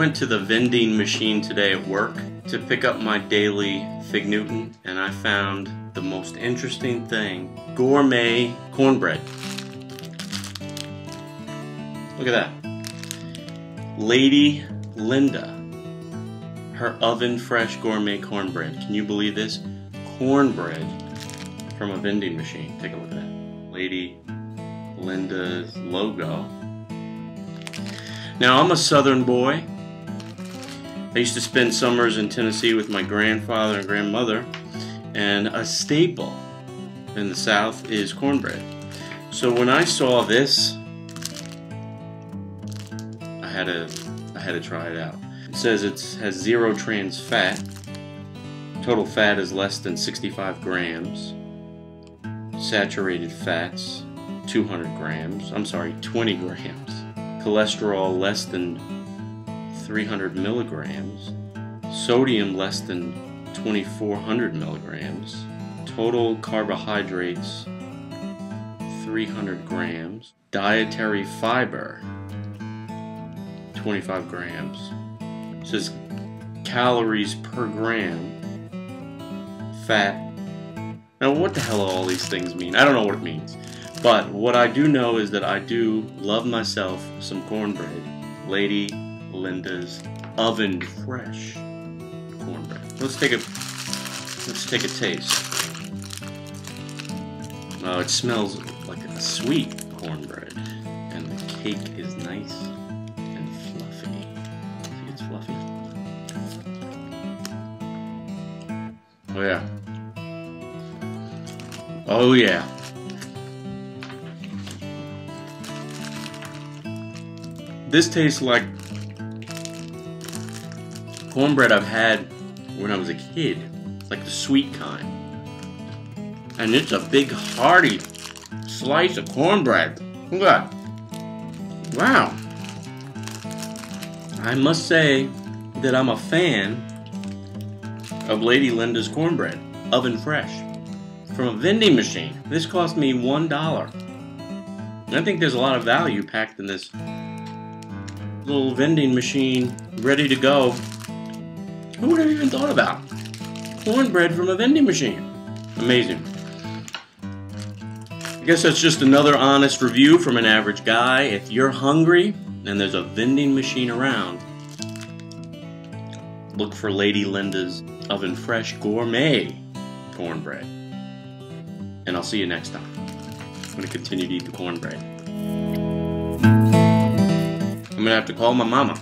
went to the vending machine today at work to pick up my daily Fig Newton, and I found the most interesting thing: gourmet cornbread. Look at that. Lady Linda, her oven fresh gourmet cornbread. Can you believe this? Cornbread from a vending machine. Take a look at that. Lady Linda's logo. Now, I'm a southern boy. I used to spend summers in Tennessee with my grandfather and grandmother, and a staple in the South is cornbread. So when I saw this, I had to try it out. It says it has 0 trans fat. Total fat is less than 65 grams. Saturated fats, 200 grams. I'm sorry, 20 grams. Cholesterol less than 300 milligrams. Sodium less than 2,400 milligrams. Total carbohydrates, 300 grams. Dietary fiber, 25 grams. It says calories per gram. Fat. Now, what the hell all these things mean? I don't know what it means. But what I do know is that I do love myself some cornbread. Lady Linda's oven fresh cornbread. Let's take a taste. Oh, it smells like a sweet cornbread, and the cake is nice and fluffy. See, it's fluffy. Oh yeah. Oh yeah. This tastes like cornbread I've had when I was a kid, like the sweet kind. And it's a big hearty slice of cornbread. Look at that. Wow. I must say that I'm a fan of Lady Linda's cornbread, oven fresh, from a vending machine. This cost me $1. And I think there's a lot of value packed in this little vending machine, ready to go. Who would have even thought about cornbread from a vending machine? Amazing. I guess that's just another honest review from an average guy. If you're hungry and there's a vending machine around, look for Lady Linda's oven fresh gourmet cornbread. And I'll see you next time. I'm going to continue to eat the cornbread. I'm going to have to call my mama.